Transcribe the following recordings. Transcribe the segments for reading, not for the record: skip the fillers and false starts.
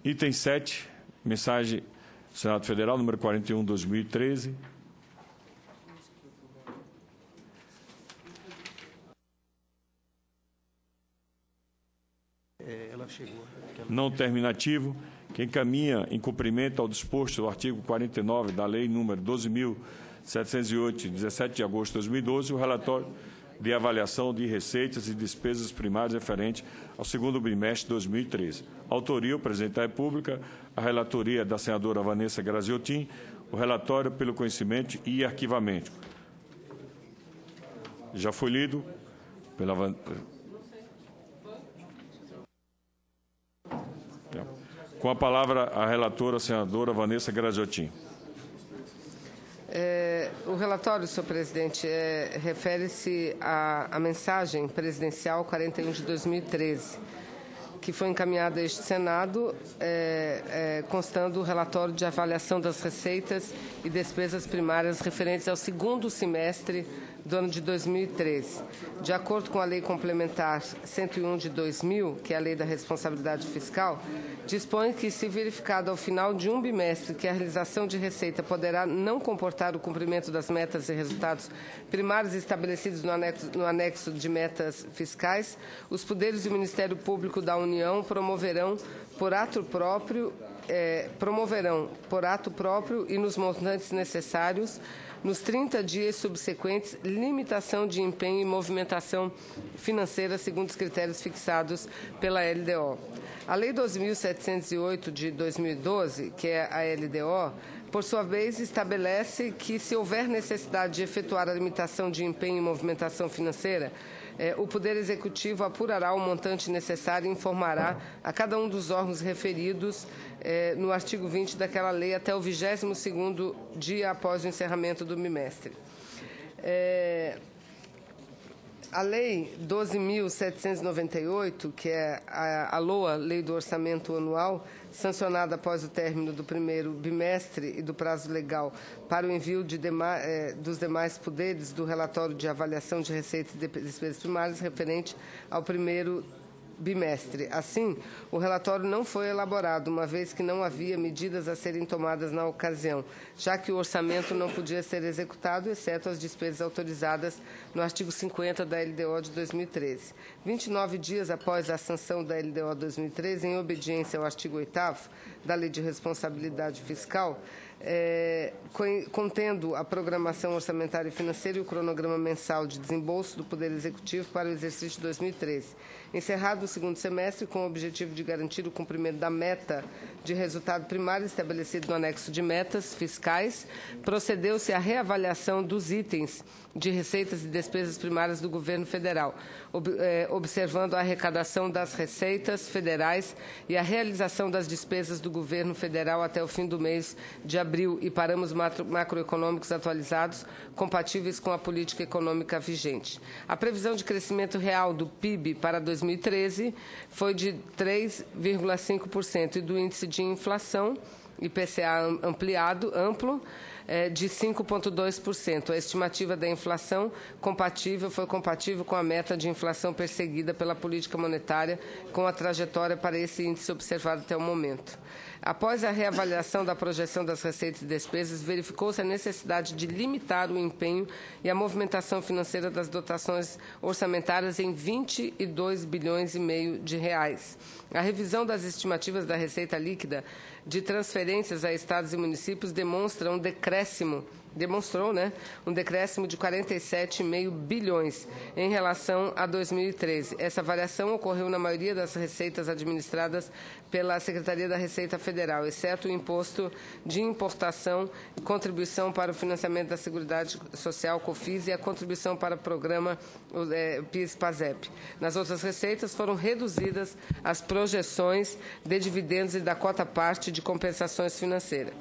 Item 7, mensagem do Senado Federal, número 41/2013. Não terminativo, que encaminha em cumprimento ao disposto do artigo 49 da Lei número 12.708, de 17 de agosto de 2012, o relatório de avaliação de receitas e despesas primárias referente ao segundo bimestre de 2013. Autoria, o Presidente da República, a relatoria da senadora Vanessa Graziotin, o relatório pelo conhecimento e arquivamento. Já foi lido pela... Com a palavra, a relatora, a senadora Vanessa Graziotin. O relatório, senhor presidente, refere-se à mensagem presidencial 41 de 2013, que foi encaminhada a este Senado, constando o relatório de avaliação das receitas e despesas primárias referentes ao segundo semestre do ano de 2013. De acordo com a Lei Complementar 101 de 2000, que é a Lei da Responsabilidade Fiscal, dispõe que, se verificado ao final de um bimestre que a realização de receita poderá não comportar o cumprimento das metas e resultados primários estabelecidos no anexo de metas fiscais, os poderes do Ministério Público da União promoverão por ato próprio e nos montantes necessários, nos 30 dias subsequentes, limitação de empenho e movimentação financeira segundo os critérios fixados pela LDO. A Lei 12.708 de 2012, que é a LDO, por sua vez, estabelece que, se houver necessidade de efetuar a limitação de empenho e movimentação financeira, o Poder Executivo apurará o montante necessário e informará a cada um dos órgãos referidos no artigo 20 daquela lei até o 22º dia após o encerramento do bimestre. A Lei 12.798, que é a LOA, Lei do Orçamento Anual, sancionada após o término do primeiro bimestre e do prazo legal para o envio dos demais poderes do relatório de avaliação de receitas e despesas primárias referente ao primeiro bimestre. Assim, o relatório não foi elaborado, uma vez que não havia medidas a serem tomadas na ocasião, já que o orçamento não podia ser executado, exceto as despesas autorizadas no artigo 50 da LDO de 2013. 29 dias após a sanção da LDO 2013, em obediência ao artigo 8º da Lei de Responsabilidade Fiscal, contendo a programação orçamentária e financeira e o cronograma mensal de desembolso do Poder Executivo para o exercício de 2013. Encerrado o segundo semestre, com o objetivo de garantir o cumprimento da meta de resultado primário estabelecido no anexo de metas fiscais, procedeu-se à reavaliação dos itens de receitas e despesas primárias do governo federal, observando a arrecadação das receitas federais e a realização das despesas do governo federal até o fim do mês de abril e parâmetros macroeconômicos atualizados, compatíveis com a política econômica vigente. A previsão de crescimento real do PIB para 2013 foi de 3,5% e do índice de inflação, IPCA amplo, de 5,2%. A estimativa da inflação foi compatível com a meta de inflação perseguida pela política monetária, com a trajetória para esse índice observado até o momento. Após a reavaliação da projeção das receitas e despesas, verificou-se a necessidade de limitar o empenho e a movimentação financeira das dotações orçamentárias em 22,5 bilhões de reais. A revisão das estimativas da receita líquida de transferências a estados e municípios demonstrou um decréscimo de 47,5 bilhões em relação a 2013. Essa variação ocorreu na maioria das receitas administradas pela Secretaria da Receita Federal, exceto o imposto de importação, contribuição para o financiamento da Seguridade Social, COFINS, e a contribuição para o programa PIS-PASEP. Nas outras receitas foram reduzidas as projeções de dividendos e da cota-parte de compensações financeiras.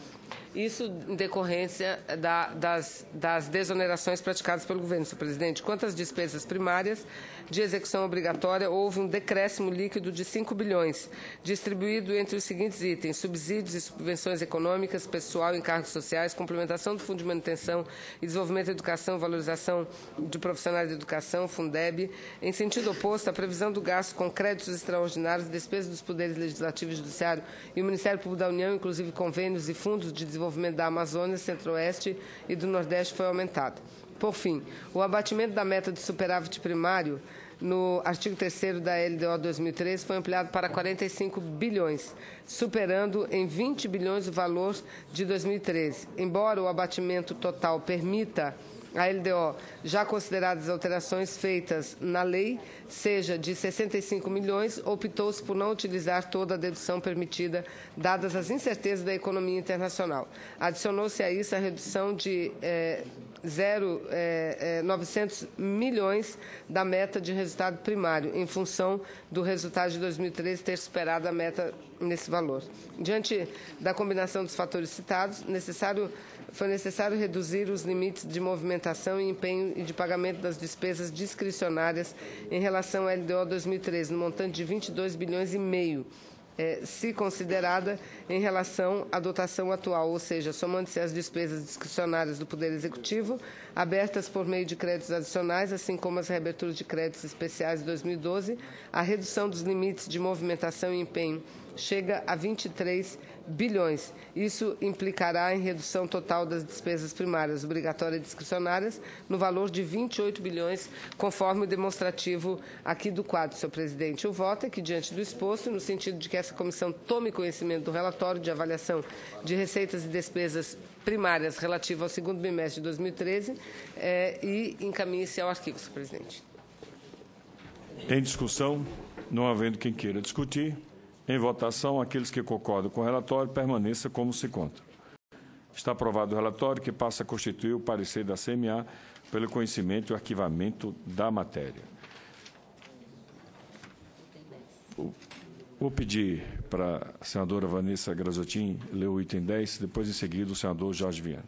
Isso em decorrência da das desonerações praticadas pelo governo, senhor presidente. Quanto às despesas primárias de execução obrigatória, houve um decréscimo líquido de 5 bilhões, distribuído entre os seguintes itens: subsídios e subvenções econômicas, pessoal e encargos sociais, complementação do Fundo de Manutenção e Desenvolvimento da Educação, valorização de profissionais de educação, Fundeb. Em sentido oposto, a previsão do gasto com créditos extraordinários, despesas dos poderes legislativo e judiciário e o Ministério Público da União, inclusive convênios e fundos de desenvolvimento da Amazônia, Centro-Oeste e do Nordeste, foi aumentado. Por fim, o abatimento da meta de superávit primário no artigo 3º da LDO 2013 foi ampliado para 45 bilhões, superando em 20 bilhões o valor de 2013. Embora o abatimento total permita a LDO, já consideradas as alterações feitas na lei, seja de 65 milhões, optou-se por não utilizar toda a dedução permitida, dadas as incertezas da economia internacional. Adicionou-se a isso a redução de 900 milhões da meta de resultado primário, em função do resultado de 2013 ter superado a meta nesse valor. Diante da combinação dos fatores citados, foi necessário reduzir os limites de movimentação e empenho e de pagamento das despesas discricionárias em relação à LDO 2013, no montante de 22 bilhões e meio, se considerada em relação à dotação atual, ou seja, somando-se as despesas discricionárias do Poder Executivo, abertas por meio de créditos adicionais, assim como as reaberturas de créditos especiais de 2012, a redução dos limites de movimentação e empenho chega a 23 bilhões. Isso implicará em redução total das despesas primárias obrigatórias e discricionárias no valor de 28 bilhões, conforme o demonstrativo aqui do quadro, senhor presidente. O voto é que, diante do exposto, no sentido de que essa comissão tome conhecimento do relatório de avaliação de receitas e despesas primárias relativo ao segundo bimestre de 2013 e encaminhe-se ao arquivo, senhor presidente. Em discussão, não havendo quem queira discutir, em votação, aqueles que concordam com o relatório, permaneça como se encontra. Está aprovado o relatório, que passa a constituir o parecer da CMA pelo conhecimento e arquivamento da matéria. Vou pedir para a senadora Vanessa Graziotin ler o item 10, depois, em seguida, o senador Jorge Viana.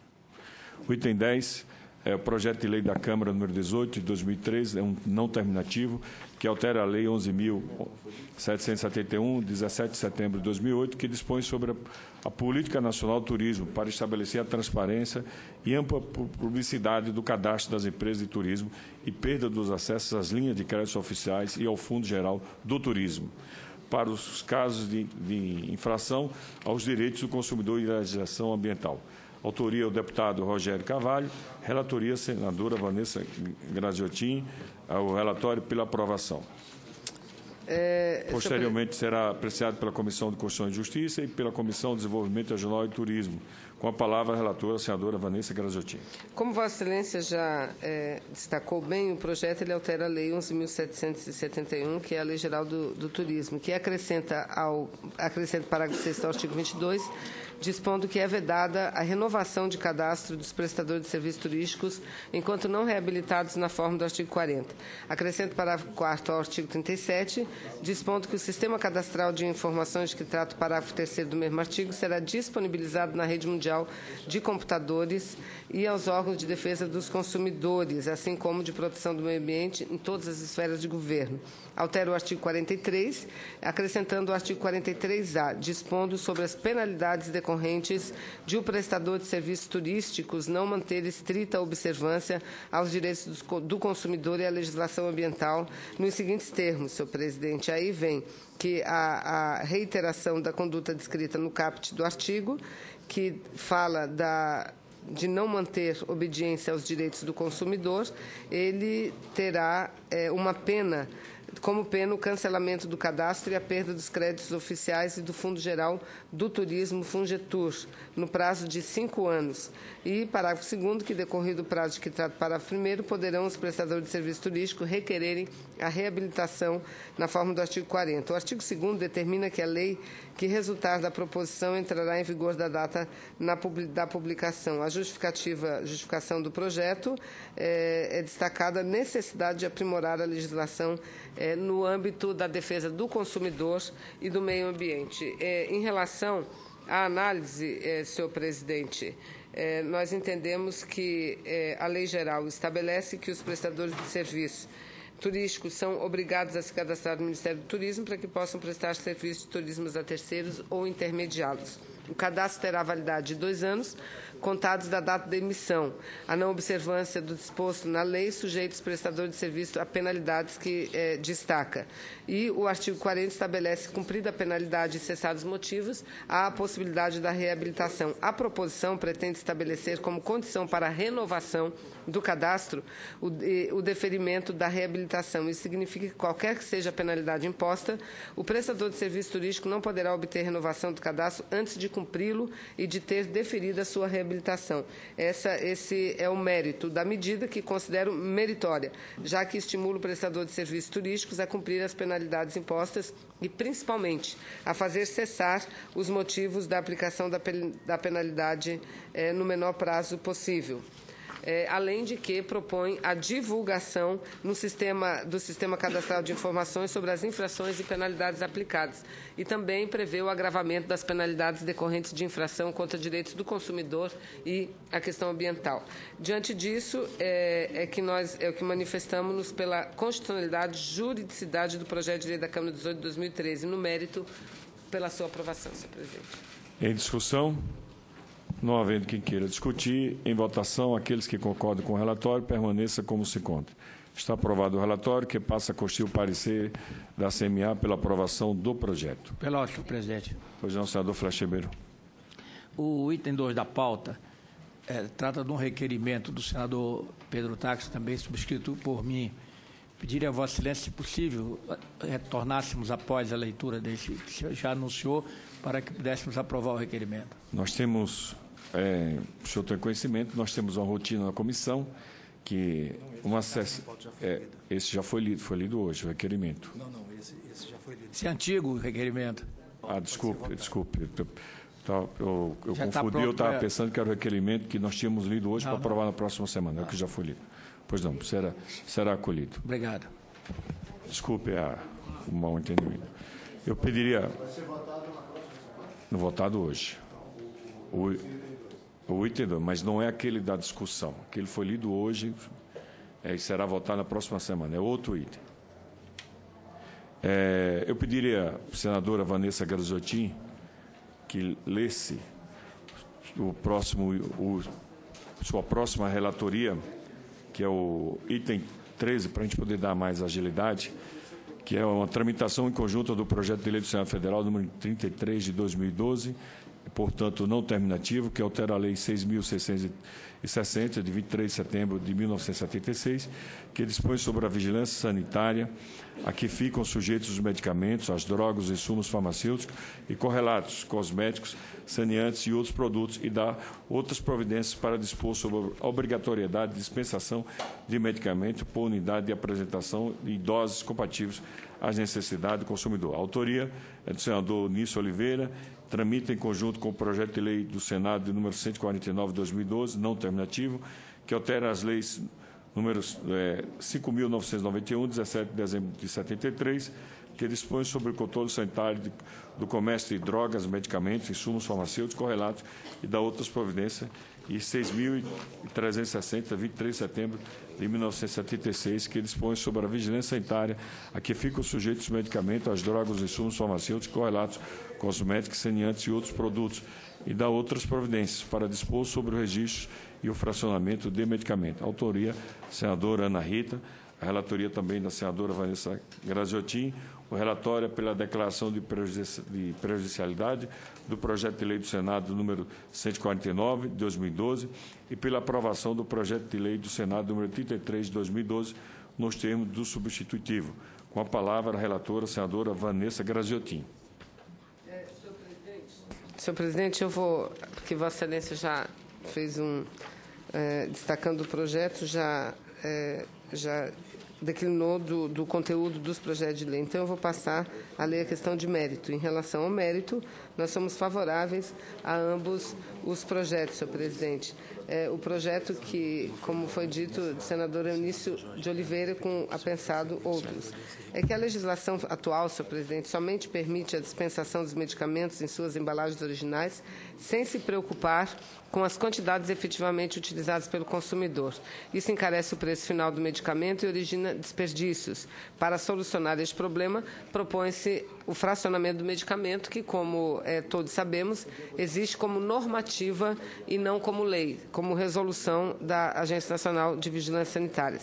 O item 10 é o projeto de lei da Câmara número 18, de 2013, é um não terminativo, que altera a Lei 11.771, 17 de setembro de 2008, que dispõe sobre a Política Nacional do Turismo para estabelecer a transparência e ampla publicidade do cadastro das empresas de turismo e perda dos acessos às linhas de créditos oficiais e ao Fundo Geral do Turismo, para os casos de infração aos direitos do consumidor e da legislação ambiental. Autoria, o deputado Rogério Carvalho. Relatoria, senadora Vanessa Graziotin. O relatório pela aprovação. Posteriormente, será apreciado pela Comissão de Constituição e Justiça e pela Comissão de Desenvolvimento Regional e Turismo. Com a palavra, a relatora, a senadora Vanessa Graziotin. Como Vossa Excelência já destacou bem, o projeto ele altera a Lei 11.771, que é a Lei Geral do Turismo, que acrescenta o parágrafo 6º ao artigo 22, dispondo que é vedada a renovação de cadastro dos prestadores de serviços turísticos enquanto não reabilitados na forma do artigo 40. Acrescenta o parágrafo 4º ao artigo 37, dispondo que o sistema cadastral de informações de que trata o parágrafo 3º do mesmo artigo será disponibilizado na rede mundial de computadores e aos órgãos de defesa dos consumidores, assim como de proteção do meio ambiente em todas as esferas de governo. Altera o artigo 43, acrescentando o artigo 43-A, dispondo sobre as penalidades decorrentes de o prestador de serviços turísticos não manter estrita observância aos direitos do consumidor e à legislação ambiental nos seguintes termos, senhor presidente. Aí vem que a reiteração da conduta descrita no caput do artigo, que fala de não manter obediência aos direitos do consumidor, ele terá uma pena, como pena o cancelamento do cadastro e a perda dos créditos oficiais e do Fundo Geral do Turismo, Fungetur, no prazo de 5 anos. E, parágrafo 2º, que decorrido o prazo de que trata o parágrafo 1º, poderão os prestadores de serviço turístico requererem a reabilitação na forma do artigo 40. O artigo 2º determina que a lei que resultar da proposição entrará em vigor da data da publicação. A justificação do projeto é destacada a necessidade de aprimorar a legislação no âmbito da defesa do consumidor e do meio ambiente. Em relação à análise, senhor presidente, nós entendemos que a lei geral estabelece que os prestadores de serviço turísticos são obrigados a se cadastrar no Ministério do Turismo para que possam prestar serviços de turismo a terceiros ou intermediá-los. O cadastro terá validade de 2 anos, contados da data da emissão. A não observância do disposto na lei sujeita os prestadores de serviço a penalidades que destaca. E o artigo 40 estabelece, cumprida a penalidade e cessados os motivos, a possibilidade da reabilitação. A proposição pretende estabelecer como condição para a renovação do cadastro o deferimento da reabilitação. Isso significa que, qualquer que seja a penalidade imposta, o prestador de serviço turístico não poderá obter renovação do cadastro antes de cumpri-lo e de ter deferido a sua reabilitação. Esse é o mérito da medida, que considero meritória, já que estimula o prestador de serviços turísticos a cumprir as penalidades impostas e, principalmente, a fazer cessar os motivos da aplicação da penalidade no menor prazo possível. Além de que propõe a divulgação do Sistema Cadastral de Informações sobre as infrações e penalidades aplicadas, e também prevê o agravamento das penalidades decorrentes de infração contra direitos do consumidor e a questão ambiental. Diante disso, o que manifestamos pela constitucionalidade e juridicidade do projeto de lei da Câmara 18 de 2013, no mérito, pela sua aprovação, senhor presidente. Em discussão? Não havendo quem queira discutir, em votação, aqueles que concordam com o relatório, permaneça como se encontra. Está aprovado o relatório, que passa a constituir o parecer da CMA pela aprovação do projeto. Pela ordem, senhor presidente. Pois não, senador Flash Ribeiro. O item 2 da pauta trata de um requerimento do senador Pedro Táxi, também subscrito por mim. Pediria a Vossa Excelência, se possível, retornássemos após a leitura desse, que o senhor já anunciou, para que pudéssemos aprovar o requerimento. Nós temos, o senhor tem conhecimento, nós temos uma rotina na comissão, que uma sessão... esse já foi lido hoje, o requerimento. Não, esse já foi lido. Esse é antigo o requerimento. Desculpe. Eu confundi, eu estava pensando que era o requerimento que nós tínhamos lido hoje para aprovar na próxima semana, é o que já foi lido. Pois não, será acolhido. Obrigado. Desculpe o mal entendimento. Eu pediria... Vai ser votado na próxima semana? Votado hoje. O item 2, mas não é aquele da discussão. Aquele foi lido hoje e será votado na próxima semana. É outro item. Eu pediria à senadora Vanessa Graziotin que lesse sua próxima relatoria, que é o item 13, para a gente poder dar mais agilidade, que é uma tramitação em conjunto do projeto de lei do Senado Federal, número 33 de 2012, portanto, não terminativo, que altera a Lei 6.660, de 23 de setembro de 1976, que dispõe sobre a vigilância sanitária a que ficam sujeitos os medicamentos, as drogas, os insumos farmacêuticos e correlatos, cosméticos, saneantes e outros produtos, e dá outras providências para dispor sobre a obrigatoriedade de dispensação de medicamento por unidade de apresentação de doses compatíveis às necessidades do consumidor. A autoria é do senador Nício Oliveira, tramita em conjunto com o projeto de lei do Senado de número 149 de 2012, não terminativo, que altera as leis números 5.991, 17 de dezembro de 73, que dispõe sobre o controle sanitário do comércio de drogas, medicamentos, insumos farmacêuticos correlatos e da outras providências, e 6.360, 23 de setembro de 1976, que dispõe sobre a vigilância sanitária a que ficam sujeitos os medicamentos, as drogas, os insumos farmacêuticos correlatos, cosméticos, saneantes e outros produtos, e da outras providências para dispor sobre o registro e o fracionamento de medicamentos. A autoria, senadora Ana Rita, a relatoria também da senadora Vanessa Graziotin, o relatório pela declaração de prejudicialidade do projeto de lei do Senado número 149, de 2012, e pela aprovação do projeto de lei do Senado número 33, de 2012, nos termos do substitutivo. Com a palavra, a relatora, a senadora Vanessa Graziotin. Senhor presidente, eu vou, porque Vossa Excelência já fez destacando o projeto, já declinou do conteúdo dos projetos de lei. Então, eu vou passar a ler a questão de mérito. Em relação ao mérito, nós somos favoráveis a ambos os projetos, senhor presidente. O projeto que, como foi dito, do senador Eunício de Oliveira, com apensado outros. É que a legislação atual, senhor presidente, somente permite a dispensação dos medicamentos em suas embalagens originais, sem se preocupar com as quantidades efetivamente utilizadas pelo consumidor. Isso encarece o preço final do medicamento e origina desperdícios. Para solucionar este problema, propõe-se o fracionamento do medicamento, que, como todos sabemos, existe como normativa e não como lei, como resolução da Agência Nacional de Vigilância Sanitária.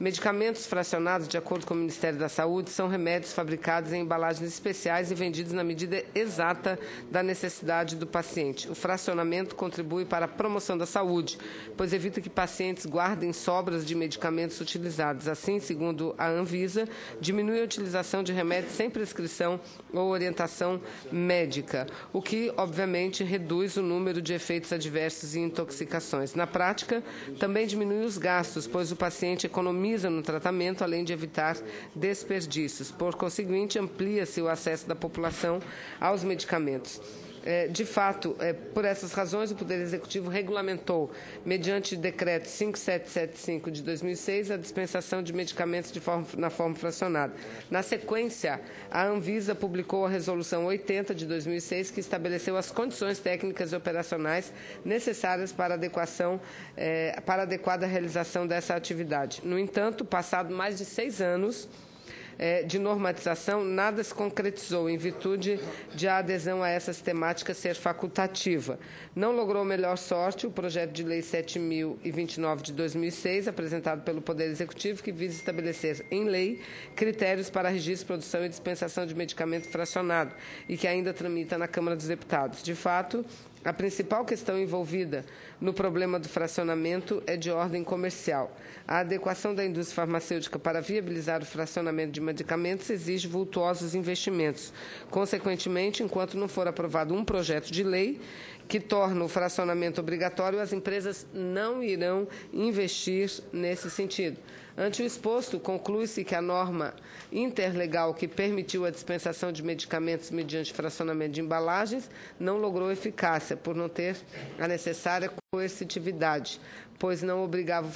Medicamentos fracionados, de acordo com o Ministério da Saúde, são remédios fabricados em embalagens especiais e vendidos na medida exata da necessidade do paciente. O fracionamento contribui para a promoção da saúde, pois evita que pacientes guardem sobras de medicamentos utilizados. Assim, segundo a Anvisa, diminui a utilização de remédios sem prescrição ou orientação médica, o que, obviamente, reduz o número de efeitos adversos e intoxicações. Na prática, também diminui os gastos, pois o paciente economiza no tratamento, além de evitar desperdícios. Por conseguinte, amplia-se o acesso da população aos medicamentos. De fato, por essas razões, o Poder Executivo regulamentou, mediante decreto 5775 de 2006, a dispensação de medicamentos na forma fracionada. Na sequência, a Anvisa publicou a Resolução 80 de 2006, que estabeleceu as condições técnicas e operacionais necessárias para a adequada realização dessa atividade. No entanto, passado mais de 6 anos de normatização, nada se concretizou em virtude de a adesão a essa temática ser facultativa. Não logrou melhor sorte o projeto de lei 7.029 de 2006, apresentado pelo Poder Executivo, que visa estabelecer em lei critérios para registro, produção e dispensação de medicamento fracionado e que ainda tramita na Câmara dos Deputados. De fato, a principal questão envolvida no problema do fracionamento é de ordem comercial. A adequação da indústria farmacêutica para viabilizar o fracionamento de medicamentos exige vultuosos investimentos. Consequentemente, enquanto não for aprovado um projeto de lei que torna o fracionamento obrigatório, as empresas não irão investir nesse sentido. Ante o exposto, conclui-se que a norma interlegal que permitiu a dispensação de medicamentos mediante fracionamento de embalagens não logrou eficácia, por não ter a necessária coercitividade, pois não obriga o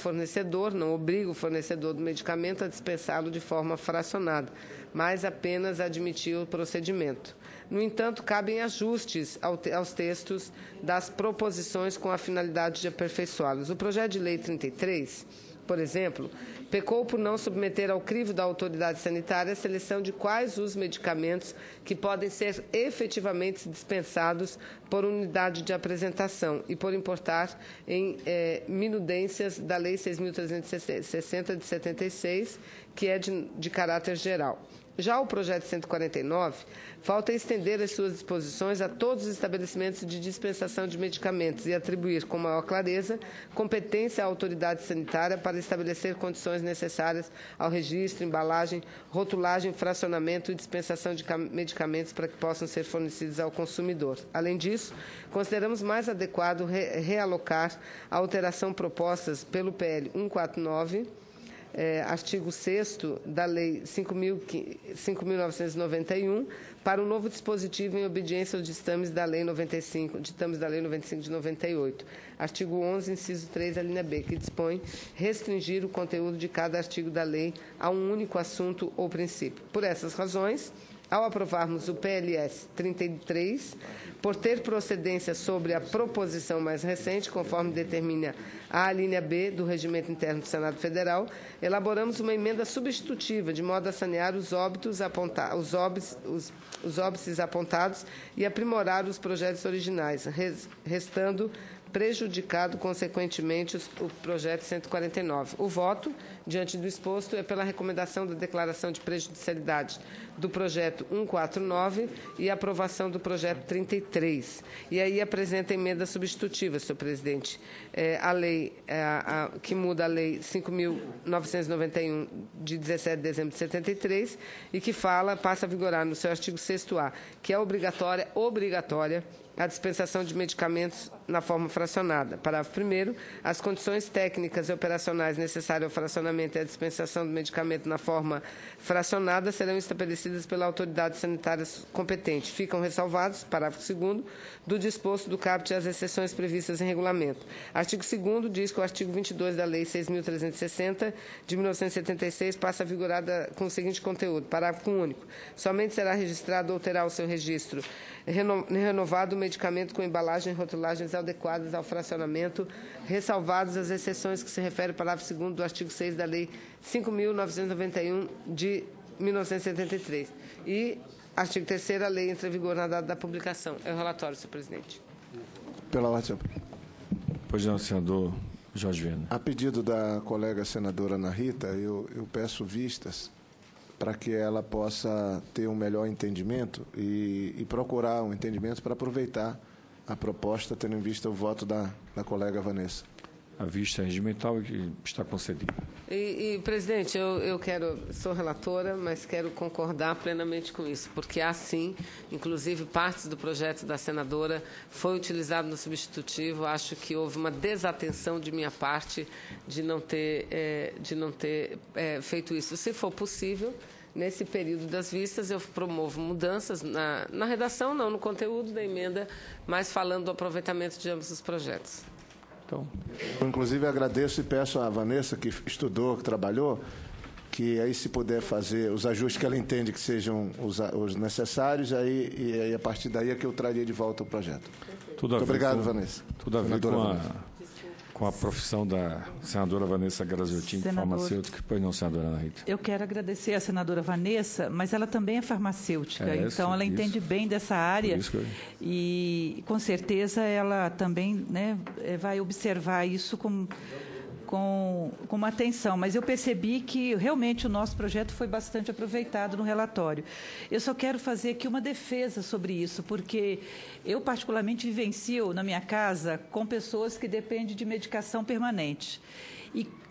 fornecedor do medicamento a dispensá-lo de forma fracionada, mas apenas admitir o procedimento. No entanto, cabem ajustes aos textos das proposições com a finalidade de aperfeiçoá-los. O projeto de lei 33, por exemplo, pecou por não submeter ao crivo da autoridade sanitária a seleção de quais os medicamentos que podem ser efetivamente dispensados por unidade de apresentação e por importar em minudências da Lei 6.360 de 76, que é de caráter geral. Já o projeto 149 falta estender as suas disposições a todos os estabelecimentos de dispensação de medicamentos e atribuir, com maior clareza, competência à autoridade sanitária para estabelecer condições necessárias ao registro, embalagem, rotulagem, fracionamento e dispensação de medicamentos para que possam ser fornecidos ao consumidor. Além disso, consideramos mais adequado realocar a alteração propostas pelo PL 149, artigo 6º da Lei 5.991, para um novo dispositivo em obediência aos ditames da Lei 95 de 98. Artigo 11, inciso 3, a linha B, que dispõe restringir o conteúdo de cada artigo da lei a um único assunto ou princípio. Por essas razões, ao aprovarmos o PLS 33, por ter procedência sobre a proposição mais recente, conforme determina a linha B do Regimento Interno do Senado Federal, elaboramos uma emenda substitutiva, de modo a sanear os óbices apontados e aprimorar os projetos originais, restando prejudicado, consequentemente, o projeto 149. O voto, diante do exposto, é pela recomendação da declaração de prejudicialidade do projeto 149 e aprovação do projeto 33. E aí apresenta emenda substitutiva, senhor presidente. A lei que muda a Lei 5.991, de 17 de dezembro de 73, e que passa a vigorar no seu artigo 6º-A, que é obrigatória a dispensação de medicamentos na forma fracionada. Parágrafo 1º, as condições técnicas e operacionais necessárias ao fracionamento armazenamento e a dispensação do medicamento na forma fracionada serão estabelecidas pela autoridade sanitária competente. Ficam ressalvados, parágrafo 2º, do disposto do caput as exceções previstas em regulamento. Artigo 2º diz que o artigo 22 da Lei 6.360, de 1976, passa a vigorar com o seguinte conteúdo. Parágrafo único. Somente será registrado ou terá o seu registro renovado o medicamento com embalagem e rotulagens adequadas ao fracionamento, ressalvadas as exceções que se refere ao parágrafo 2º do artigo 6 da Lei 5.991, de 1973. E, artigo 3º, a lei entra em vigor na data da publicação. É o relatório, senhor presidente. Pela ordem, senhor. Pois não, senador Jorge Viana. A pedido da colega senadora Ana Rita, eu peço vistas para que ela possa ter um melhor entendimento e procurar um entendimento para aproveitar a proposta, tendo em vista o voto da colega Vanessa. A vista regimental que está concedida. Presidente, eu sou relatora, mas quero concordar plenamente com isso, porque há sim, inclusive partes do projeto da senadora foi utilizado no substitutivo. Acho que houve uma desatenção de minha parte de não ter feito isso. Se for possível, nesse período das vistas, eu promovo mudanças na redação, não no conteúdo da emenda, mas falando do aproveitamento de ambos os projetos. Então, eu, inclusive, agradeço e peço à Vanessa, que estudou, que trabalhou, que aí, se puder fazer os ajustes que ela entende que sejam os necessários, aí a partir daí é que eu traria de volta o projeto. Muito obrigado, Vanessa. Tudo a ver com a profissão da senadora Vanessa Graziotin, farmacêutica. Pois não, senadora Ana Rita. Eu quero agradecer à senadora Vanessa, mas ela também é farmacêutica, então ela entende bem dessa área e, com certeza, ela também, né, vai observar isso com atenção, mas eu percebi que realmente o nosso projeto foi bastante aproveitado no relatório. Eu só quero fazer aqui uma defesa sobre isso, porque eu particularmente vivencio na minha casa com pessoas que dependem de medicação permanente.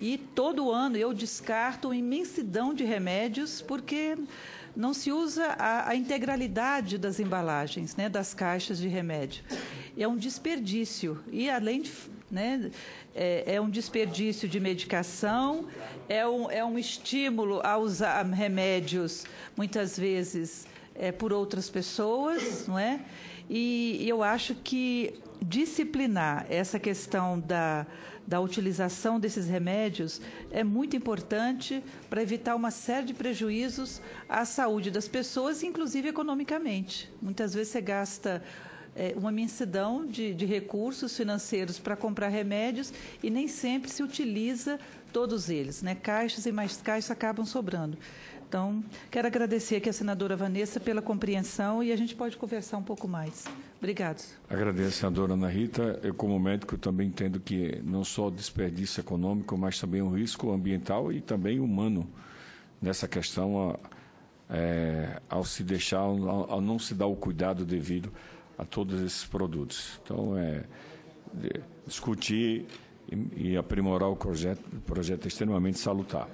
E todo ano eu descarto uma imensidão de remédios porque não se usa a integralidade das embalagens, né, das caixas de remédio. É um desperdício e, além de... né, é um desperdício de medicação, é um estímulo a usar remédios, muitas vezes, por outras pessoas, não é? E eu acho que disciplinar essa questão da utilização desses remédios é muito importante para evitar uma série de prejuízos à saúde das pessoas, inclusive economicamente. Muitas vezes você gasta uma imensidão de recursos financeiros para comprar remédios e nem sempre se utiliza todos eles, né? Caixas e mais caixas acabam sobrando. Então, quero agradecer aqui a senadora Vanessa pela compreensão e a gente pode conversar um pouco mais. Obrigado. Agradeço, senadora Ana Rita. Eu, como médico, também entendo que não só o desperdício econômico, mas também o risco ambiental e também humano nessa questão ao não se dar o cuidado devido a todos esses produtos. Então, discutir e aprimorar o projeto é extremamente salutar.